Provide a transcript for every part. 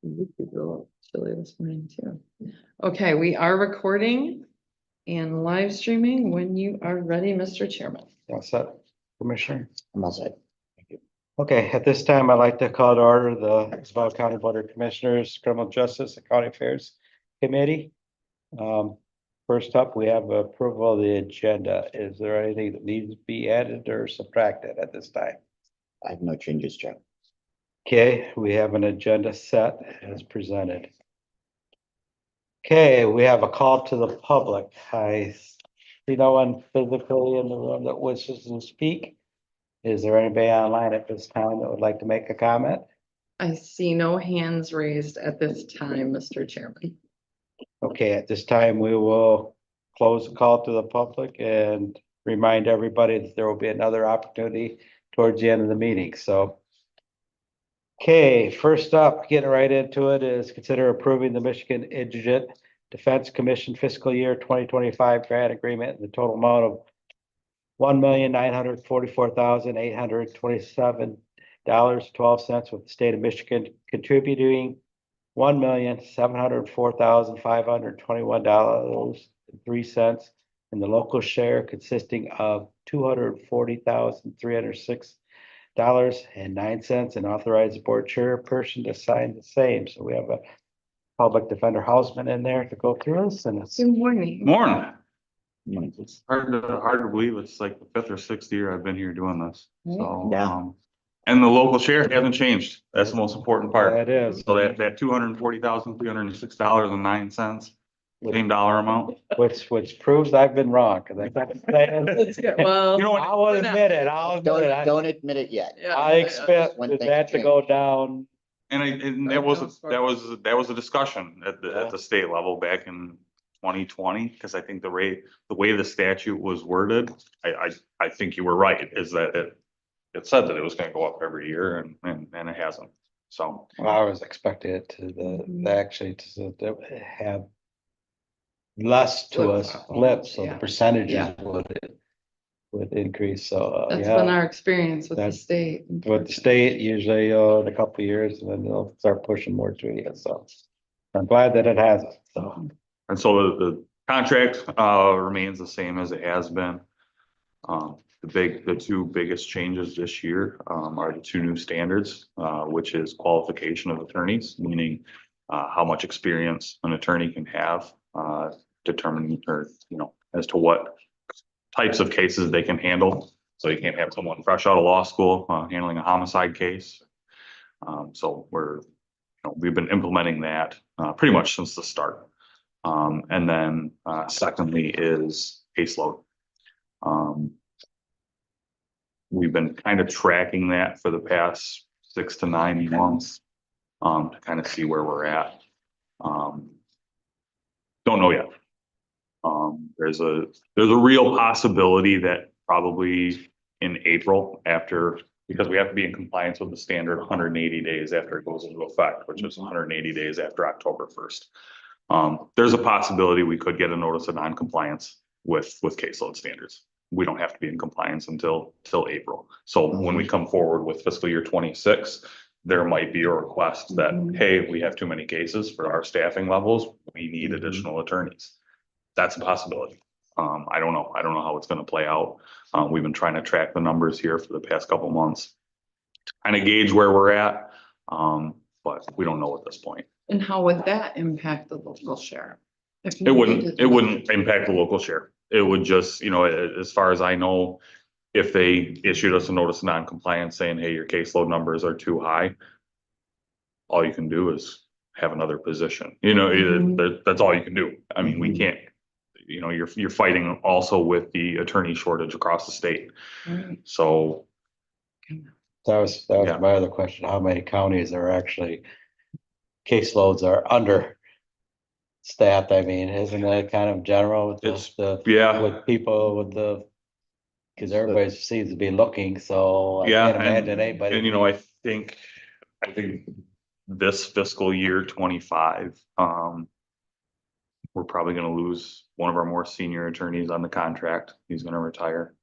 You could go chilly this morning too. Okay, we are recording and live streaming when you are ready, Mr. Chairman. What's that, Commissioner? I'm all set. Thank you. Okay, at this time, I'd like to call to order the Isabel County Board of Commissioners, Criminal Justice and County Affairs Committee. First up, we have approval of the agenda. Is there anything that needs to be added or subtracted at this time? I have no changes, Chair. Okay, we have an agenda set as presented. Okay, we have a call to the public. I see no one physically in the room that wishes to speak. Is there anybody online at this time that would like to make a comment? I see no hands raised at this time, Mr. Chairman. Okay, at this time, we will close the call to the public and remind everybody that there will be another opportunity towards the end of the meeting, so. Okay, first up, getting right into it, is consider approving the Michigan Indigent Defense Commission fiscal year 2025 grant agreement in the total amount of $1,944,827.12 with the state of Michigan contributing $1,704,521.03, and the local share consisting of $240,306.09, and authorize the board chairperson to sign the same. So we have a public defender Hausman in there to go through this, and it's Good morning. Morning. It's Hard to believe it's like the fifth or sixth year I've been here doing this. So, Yeah. and the local share hasn't changed. That's the most important part. that is, So that $240,306.09, same dollar amount. which proves I've been wrong, because I kept saying. Let's get, well. You know what? I will admit it, I'll admit it. Don't admit it yet. Yeah, I expect When things that to go down. And that was a discussion at the state level back in 2020, because I think the way the statute was worded, I think you were right, is that it said that it was gonna go up every year and it hasn't. So, Well, I was expecting it to actually to have less to us flip, so the Yeah. percentages Yeah. would increase, so, That's been yeah. our experience with the That's- state. With the state, usually, in a couple of years, and then they'll start pushing more to you, so. I'm glad that it hasn't, so. and so the contract remains the same as it has been. The two biggest changes this year are the two new standards, which is qualification of attorneys, meaning how much experience an attorney can have, determining, or, as to what types of cases they can handle. So you can't have someone fresh out of law school handling a homicide case. So we've been implementing that pretty much since the start. And then secondly is caseload. We've been kind of tracking that for the past 6 to 9 months to kind of see where we're at. Don't know yet. There's a real possibility that probably in April, because we have to be in compliance with the standard 180 days after it goes into effect, which is 180 days after October 1st. There's a possibility we could get a notice of non-compliance with caseload standards. We don't have to be in compliance until April. So when we come forward with fiscal year 26, there might be a request that, hey, we have too many cases for our staffing levels. We need additional attorneys. That's a possibility. I don't know. I don't know how it's going to play out. We've been trying to track the numbers here for the past couple months to kind of gauge where we're at. But we don't know at this point. And how would that impact the local share? If you It needed wouldn't to? impact the local share. It would just, as far as I know, if they issued us a notice of non-compliance saying, hey, your caseload numbers are too high, all you can do is have another position. That's all you can do. I mean, we can't, you're fighting also with the attorney shortage across the state. Right. So. That was Yeah. my other question, how many counties are actually caseloads are under staffed? I mean, isn't that kind of general with Yeah. with people with because everybody seems to be looking, so I Yeah, can't imagine anybody. And I think this fiscal year 25, we're probably gonna lose one of our more senior attorneys on the contract. He's gonna retire.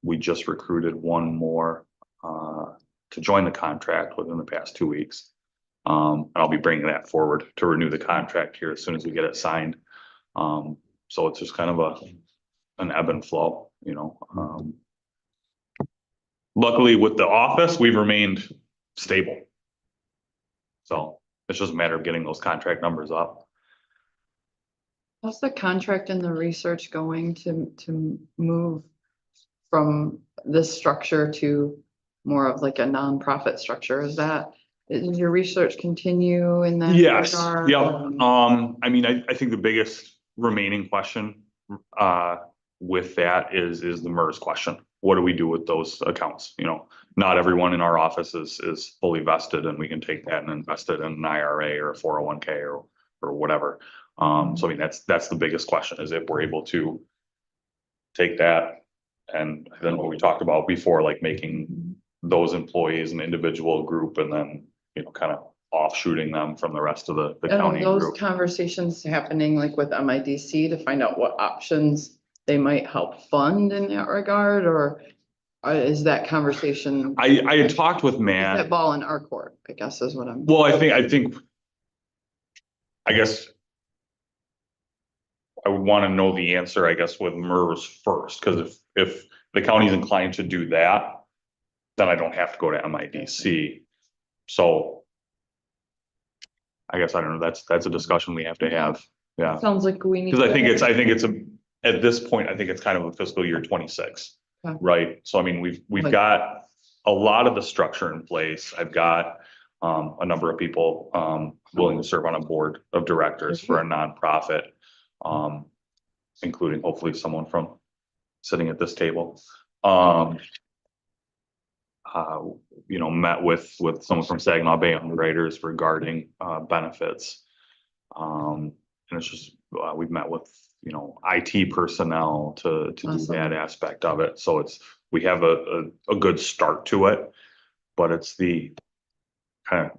We just recruited one more to join the contract within the past 2 weeks. And I'll be bringing that forward to renew the contract here as soon as we get it signed. So it's just kind of an ebb and flow, you know. Luckily with the office, we've remained stable. So it's just a matter of getting those contract numbers up. How's the contract and the research going to move from this structure to more of like a nonprofit structure? Does your research continue in that Yes, regard? yep. I mean, I think the biggest remaining question with that is the MERS question. What do we do with those accounts? You know, not everyone in our office is fully vested, and we can take that and invest it in an IRA or a 401k or whatever. So I mean, that's the biggest question, is if we're able to take that, and then what we talked about before, like making those employees an individual group, and then, you know, kind of offshooting them from the rest of the And county are those group. conversations happening like with MIDC to find out what options they might help fund in that regard, or is that conversation? I had talked with Is Matt. that ball in our court, I guess is what I'm. Well, I guess I would want to know the answer, I guess, with MERS first, because if the county's inclined to do that, then I don't have to go to MIDC. So I guess, I don't know, that's a discussion we have to have. Yeah, Sounds like we need. because I think it's at this point, I think it's kind of a fiscal year 26. Okay. Right? So I mean, we've got a lot of the structure in place. I've got a number of people willing to serve on a board of directors for a nonprofit, including hopefully someone from sitting at this table. You know, met with someone from Saginaw Bay Underwriters regarding benefits. And it's just, we've met with, you know, IT personnel to do Awesome. that aspect of it. So we have a good start to it, but it's the kind of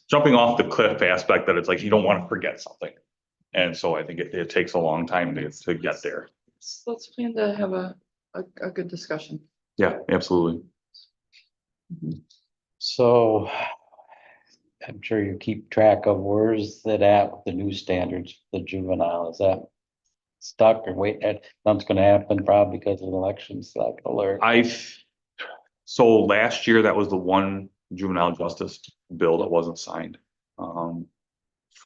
jumping off the cliff aspect that it's like, you don't want to forget something. And so I think it takes a long time to get there. Let's plan to have a good discussion. Yeah, absolutely. So I'm sure you keep track of where's that at with the new standards, for the juvenile, is that stuck or wait, nothing's gonna happen probably because of an election cycle or? So last year, that was the one juvenile justice bill that wasn't signed.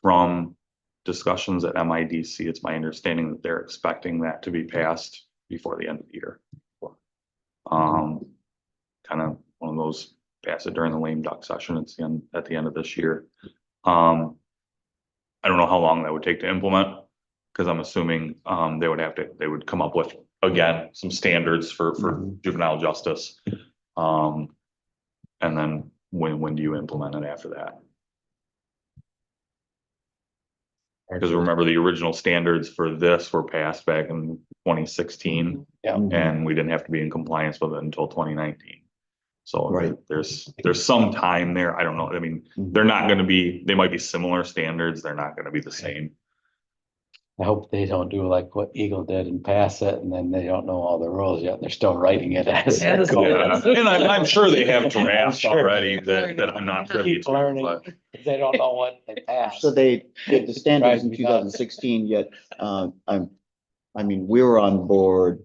From discussions at MIDC, it's my understanding that they're expecting that to be passed before the end of the year. Kind of one of those, pass it during the lame duck session, it's at the end of this year. I don't know how long that would take to implement, because I'm assuming they would come up with, again, some standards for juvenile justice. And then when do you implement it after that? Because remember, the original standards for this were passed back in 2016, Yeah. and we didn't have to be in compliance with it until 2019. So Right. there's some time there. I don't know. I mean, they're not going to be, they might be similar standards. They're not going to be the same. I hope they don't do like what Eagle did and pass it and then they don't know all the rules yet. They're still writing it as. they're Yes. going. Yeah, and I'm sure they have drafts Sure. already that I'm not privy Keep to, learning. but They don't know what they passed. So they did the standards in Right, two thousand sixteen, yet, I mean, we were on board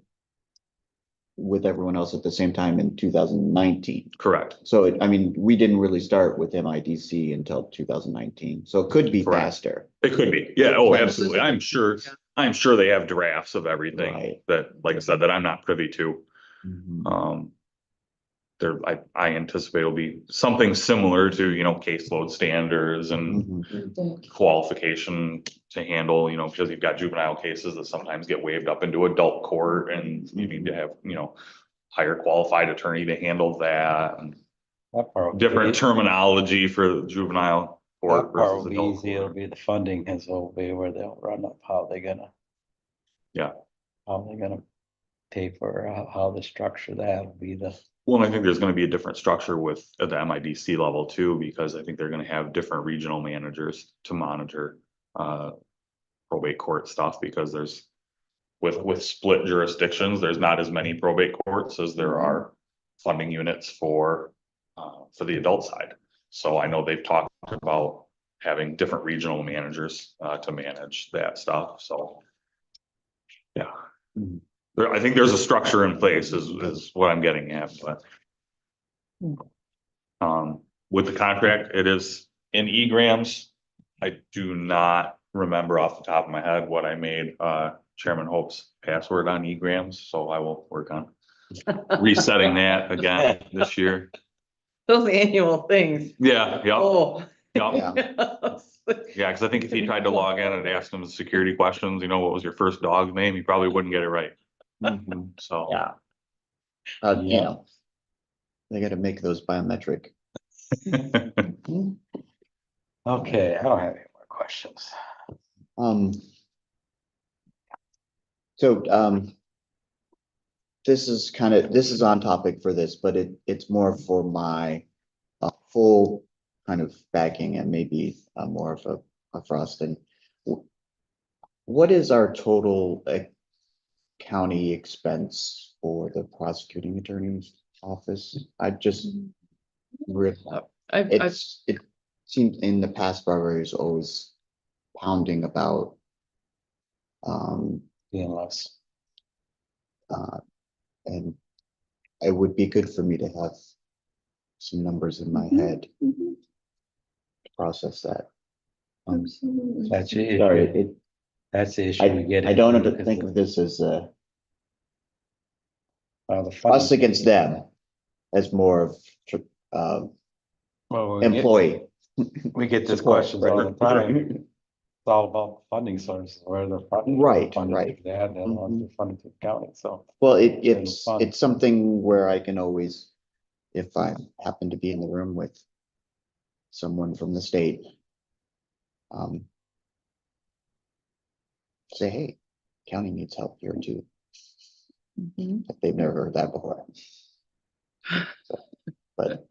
with everyone else at the same time in 2019. correct. So, I mean, we didn't really start with MIDC until 2019, so it could be Correct. faster. It could be. Yeah. Oh, absolutely. I'm sure they have drafts of everything Right. that, like I said, that I'm not privy to. Mhm. I anticipate it'll be something similar to, you know, caseload standards and Mhm. qualification to handle, you know, because you've got juvenile cases that sometimes get waived up into adult court, and you need to have, you know, higher qualified attorney to handle that, and That part will be different easy. terminology for juvenile court That part versus will be adult easy. It'll court. be the funding is will be where they'll run up, how they gonna. Yeah. How they gonna pay for, how the structure that will be the. Well, I think there's gonna be a different structure at the MIDC level too, because I think they're gonna have different regional managers to monitor probate court stuff, because there's with split jurisdictions, there's not as many probate courts as there are funding units for the adult side. So I know they've talked about having different regional managers, to manage that stuff, so. Yeah. Mhm. There, I think there's a structure in place is what I'm getting at, but. With the contract, it is in E-grams. I do not remember off the top of my head what I made, Chairman Hope's password on E-grams, so I will work on resetting that again this year. Those annual things. Yeah, yeah, Oh. yeah. Yes. Yeah, because I think if he tried to log in and ask him security questions, what was your first dog's name? He probably wouldn't get it right. Mhm. So. Yeah. You Yeah. know, they gotta make those biometric. Okay, I don't have any more questions. Um. So, this is on topic for this, but it's more for my full kind of backing and maybe more of a frosting. What is our total county expense for the prosecuting attorney's office? I just I've, it seems in the past, Barbara is always pounding about Being less. and it would be good for me to have some numbers in my head to process that. absolutely. That's the Sorry, issue. That's the issue we get. I don't into, have to think of this as the us funding. against them, as more of Well, we get- employee. We get this support, questions all the right? time. It's all about funding sources, where they're funding. Right, funding right. to that, and what they're funding to the county, so. Well, It's fun. it's something where I can always, if I happen to be in the room with someone from the state, say, hey, county needs help here too, Mhm. if they've never heard that before. But,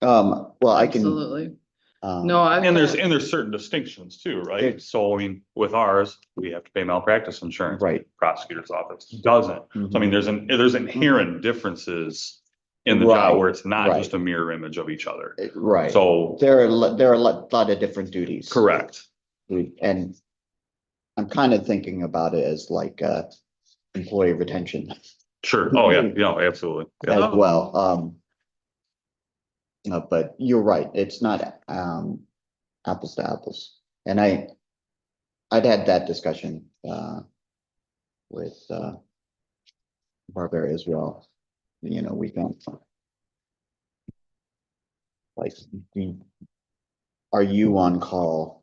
well, I can. Absolutely. No, And there's certain distinctions too, right? So with ours, we have to pay malpractice insurance. Right. Prosecutor's office doesn't. So Mm-hmm. I mean, there's inherent differences in the job where it's not Right. just a mirror image of each other. Right. So, There are a lot of different duties. correct. And I'm kind of thinking about it as like employee retention Sure. Oh, yeah, yeah, absolutely. Yeah. as well. But you're right, it's not apples to apples. And I'd had that discussion with Barbara as well. We can like, are you on call?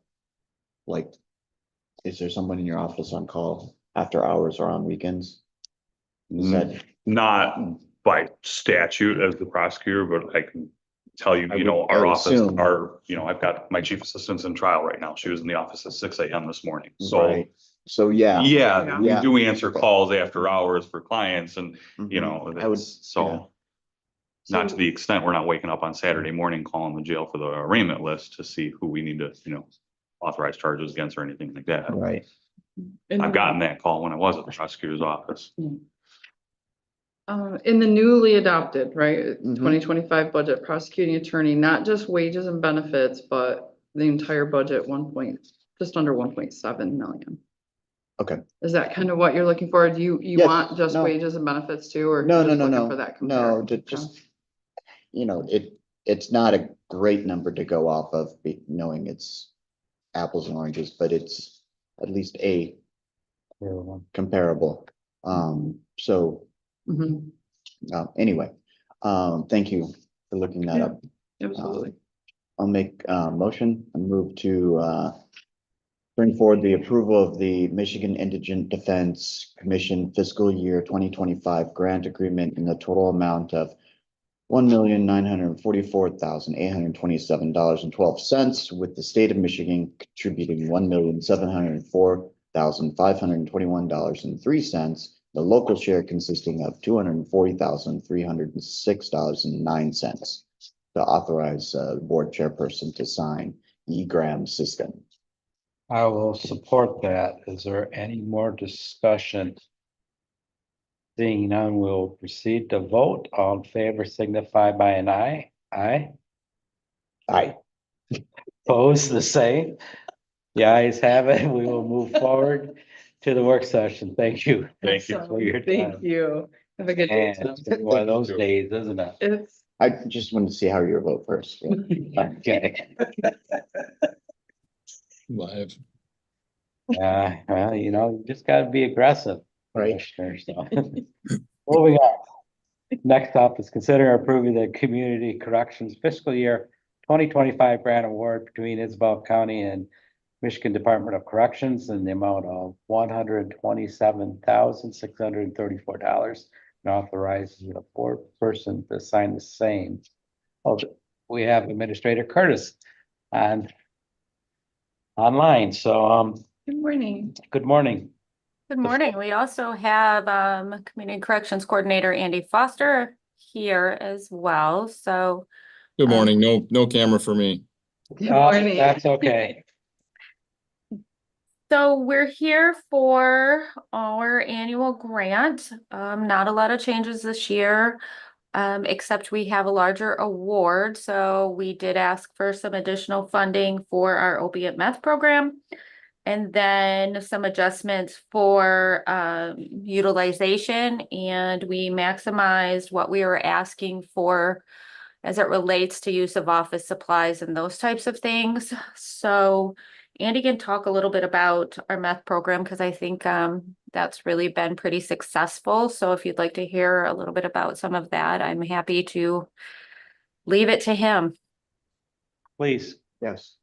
Like, is there someone in your office on call after hours or on weekends? Is that, Not by statute as the prosecutor, but I can tell you, I would our office, assume. I've got my chief assistant's in trial right now. She was in the office at 6 a.m. this morning. So, right? So, yeah. yeah, we Yeah. do answer calls after hours for clients and, Mhm. I would, so. Not to the extent we're not waking up on Saturday morning calling the jail for the arraignment list to see who we need to, authorize charges against or anything like that. right. I've gotten that call when I was at the prosecutor's office. In the newly adopted, right, Mhm. 2025 budget, prosecuting attorney, not just wages and benefits, but the entire budget, just under 1.7 million. Okay. Is that kind of what you're looking for? Do you Yes, want just no. wages and benefits too, or? No, just no, looking no, For that no, comparison? just, it's not a great number to go off of, knowing it's apples and oranges, but it's at least comparable. So, Mhm. anyway, thank you for looking that up. Absolutely. I'll make a motion and move to bring forward the approval of the Michigan Indigent Defense Commission fiscal year 2025 grant agreement in the total amount of $1,944,827.12, with the state of Michigan contributing $1,704,521.03. The local share consisting of $240,306.09. To authorize board chairperson to sign E-gram system. I will support that. Is there any more discussion? Seeing none, we'll proceed to vote. All in favor signify by an aye. Aye. Aye. Opposed, the same. The ayes have it. We will move forward to the work session. Thank you. Thank you. Awesome. for your Thank time. you. Have a good day. And it's been one of those days, isn't it? It's. I just wanted to see how you vote first. Okay. Live. Well, you just gotta be aggressive. Right. Commissioner, so. Moving on. Next up is consider approving the Community Corrections Fiscal Year 2025 grant award between Isabel County and Michigan Department of Corrections in the amount of $127,634 and authorizes the board person to sign the same. Oh, we have Administrator Curtis on online. So, Good morning. good morning. Good morning. We also have Community Corrections Coordinator Andy Foster here as well. So Good morning. No camera for me. Good morning. That's okay. we're here for our annual grant. Not a lot of changes this year, except we have a larger award. So we did ask for some additional funding for our opiate meth program. And then some adjustments for utilization, and we maximized what we were asking for as it relates to use of office supplies and those types of things. So Andy can talk a little bit about our meth program because I think that's really been pretty successful. So if you'd like to hear a little bit about some of that, I'm happy to leave it to him. Please. Yes.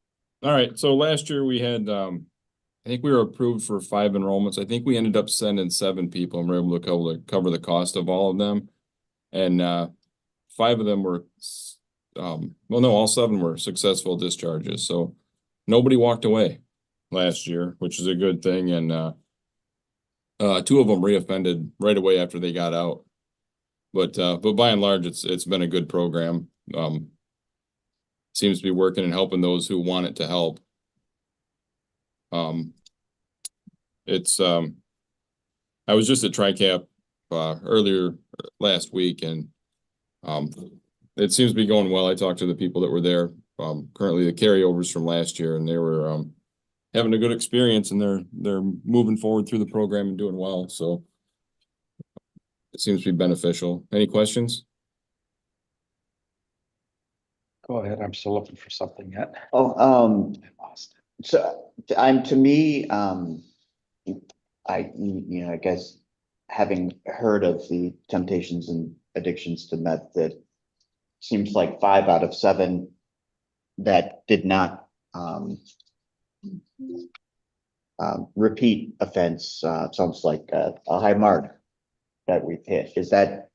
All right, so last year we had, I think we were approved for 5 enrollments. I think we ended up sending 7 people and we were able to cover the cost of all of them. And 5 of them were, well, no, all 7 were successful discharges. So nobody walked away last year, which is a good thing. And 2 of them reoffended right away after they got out. But by and large, it's been a good program. Seems to be working and helping those who want it to help. I was just at TriCap earlier last week, and it seems to be going well. I talked to the people that were there, currently the carryovers from last year, and they were having a good experience, and they're moving forward through the program and doing well. So it seems to be beneficial. Any questions? Go ahead. I'm still looking for something yet. Oh, I lost it. so to me, I guess having heard of the temptations and addictions to meth, that seems like 5 out of 7 that did not repeat offense sounds like a high mark that we've hit. Is that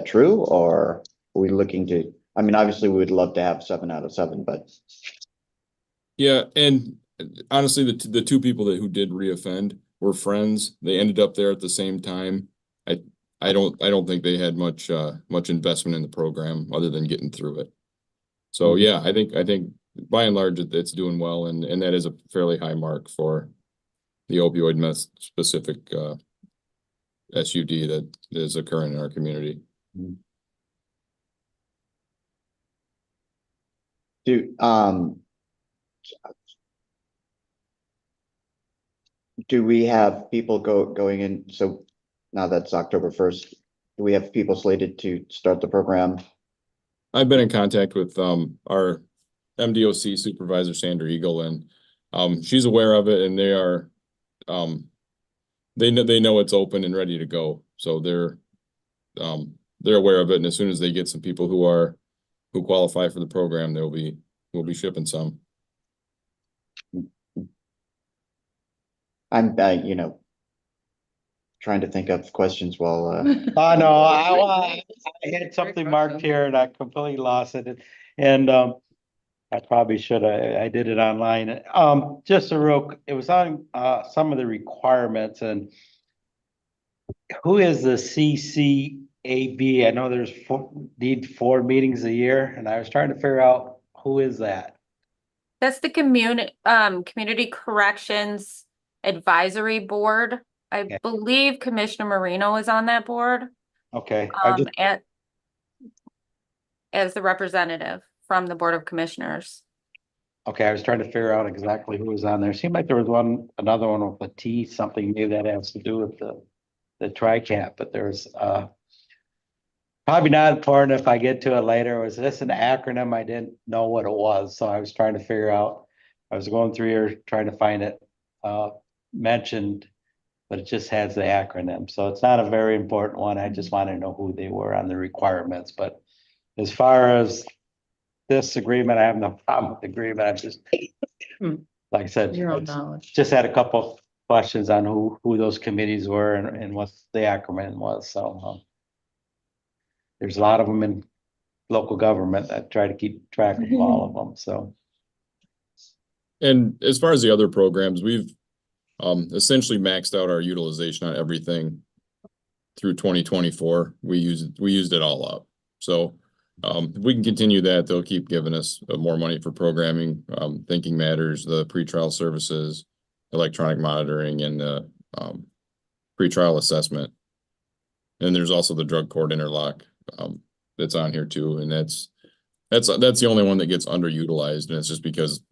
true, or are we looking to? I mean, obviously, we would love to have 7 out of 7, but Yeah, and honestly, the 2 people who did reoffend were friends. They ended up there at the same time. I don't think they had much investment in the program other than getting through it. So yeah, I think by and large it's doing well, and that is a fairly high mark for the opioid meth specific SUD that is occurring in our community. Do we have people going in? So now that's October 1st. Do we have people slated to start the program? I've been in contact with our MDOC supervisor, Sandra Eagle, and she's aware of it, and they are they know it's open and ready to go. So they're aware of it, and as soon as they get some people who qualify for the program, we'll be shipping some. I'm trying to think of questions while Oh, no, I had something marked here and I completely lost it. And I probably should have, I did it online. It was on some of the requirements, and who is the CCAB? I know there's need 4 meetings a year, and I was trying to figure out who is that? That's the Community Corrections Advisory Board. I Okay. believe Commissioner Marino is on that board, Okay. as the representative from the Board of Commissioners. Okay, I was trying to figure out exactly who was on there. Seemed like there was another one with a T, something new that has to do with the TRICAP, but there's, probably not important if I get to it later. Was this an acronym? I didn't know what it was, so I was trying to figure out. I was going through here trying to find it, mentioned, but it just has the acronym, so it's not a very important one. I just wanted to know who they were on the requirements, but as far as this agreement, I have no problem with the agreement. I just, Hmm. like I said, Your own it's- knowledge. just had a couple questions on who those committees were and what the acronym was, so. There's a lot of them in local government that try to keep track of all of them, so. And as far as the other programs, we've essentially maxed out our utilization on everything through 2024. We used it all up. So if we can continue that, they'll keep giving us more money for programming, Thinking Matters, the pretrial services, electronic monitoring, and pretrial assessment. And there's also the drug court interlock that's on here too, and that's the only one that gets underutilized, and it's just because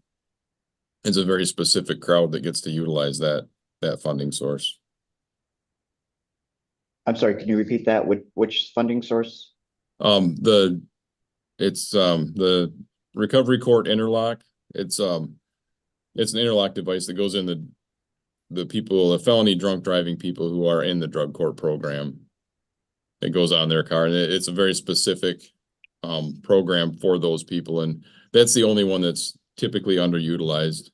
it's a very specific crowd that gets to utilize that funding source. I'm sorry, can you repeat that? Which funding source? It's the recovery court interlock. It's an interlock device that goes in the felony drunk driving people who are in the drug court program. It goes on their car, and it's a very specific program for those people, and that's the only one that's typically underutilized.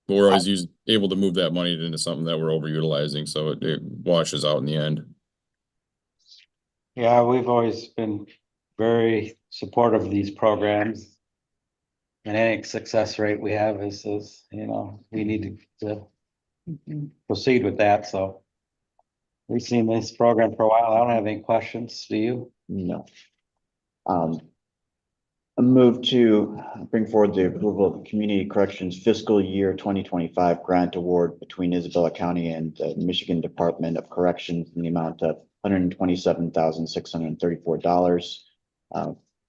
But we're always able to move that money into something that we're overutilizing, so it washes out in the end. Yeah, we've always been very supportive of these programs. And any success rate we have is, we need to Mhm. proceed with that, so. We've seen this program for a while. I don't have any questions. Do you? No. A move to bring forward the approval of the Community Corrections Fiscal Year 2025 Grant Award between Isabella County and the Michigan Department of Corrections in the amount of $127,634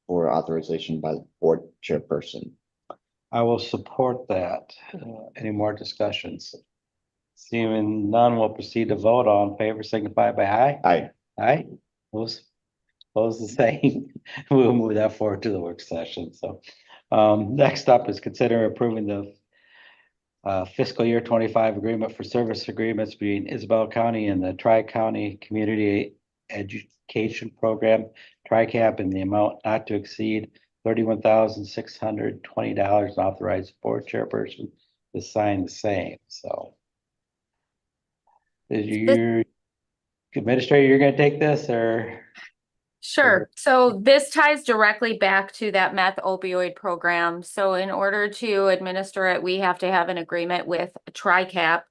for authorization by the board chairperson. I will support that. Any more discussions? Seeing none, we'll proceed to vote. All in favor, signify by aye. Aye. Aye. Opposed the same. We'll move that forward to the work session, so. Next up is consider approving the fiscal year 25 agreement for service agreements between Isabella County and the Tri-County Community Education Program, TRICAP, in the amount not to exceed $31,620, and authorize board chairperson to sign the same, so. Is your administrator, you're gonna take this, or? Sure. So this ties directly back to that meth opioid program. So in order to administer it, we have to have an agreement with TRICAP,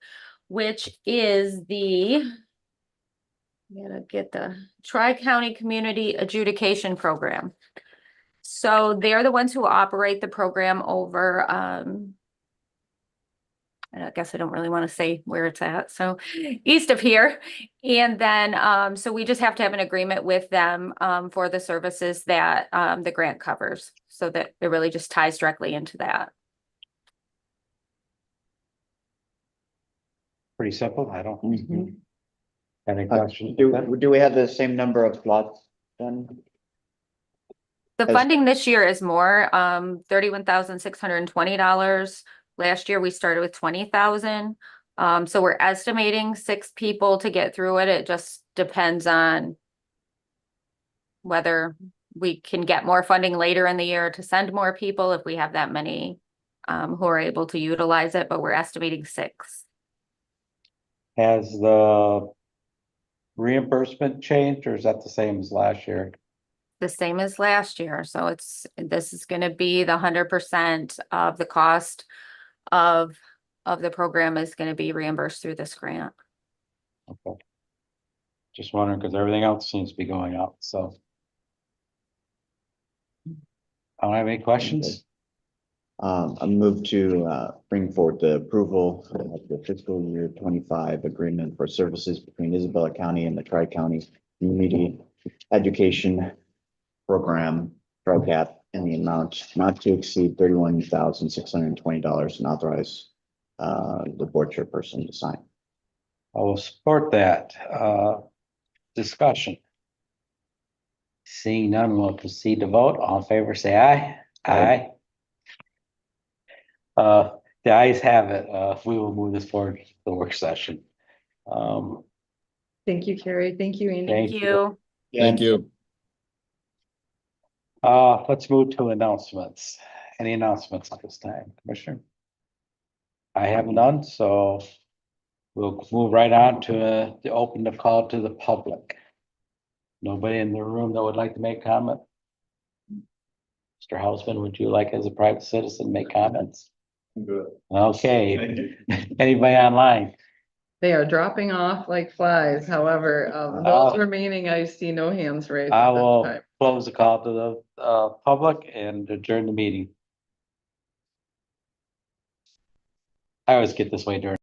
which is I'm gonna get the Tri-County Community Adjudication Program. So they're the ones who operate the program over, I guess I don't really want to say where it's at. So east of here. And then, so we just have to have an agreement with them for the services that the grant covers. So that it really just ties directly into that. Pretty simple, I don't. Mhm. Any questions? Do we have the same number of slots then? The As- funding this year is more, $31,620. Last year we started with 20,000. So we're estimating 6 people to get through it. It just depends on whether we can get more funding later in the year to send more people if we have that many who are able to utilize it, but we're estimating 6. Has the reimbursement changed, or is that the same as last year? The same as last year. So this is gonna be the 100% of the cost of the program is gonna be reimbursed through this grant. Okay. Just wondering, because everything else seems to be going up, so. I don't have any questions. A move to bring forward the approval of the fiscal year 25 agreement for services between Isabella County and the Tri-County Community Education Program, TRICAP, in the amount not to exceed $31,620 and authorize the board chairperson to sign. I will support that. Discussion. Seeing none, we'll proceed to vote. All in favor, say aye. Aye. The ayes have it. We will move this forward to the work session. Thank you, Carrie. Thank you, Andy. Thank Thank you. Thank you. Let's move to announcements. Any announcements at this time, Commissioner? I have none, so we'll move right on to open the call to the public. Nobody in the room that would like to make comment? Mr. Hausman, would you like as a private citizen make comments? Good. Okay. Anybody online? They are dropping off like flies. However, those remaining, I see no hands raised I at this will time. close the call to the public and adjourn the meeting. I always get this way during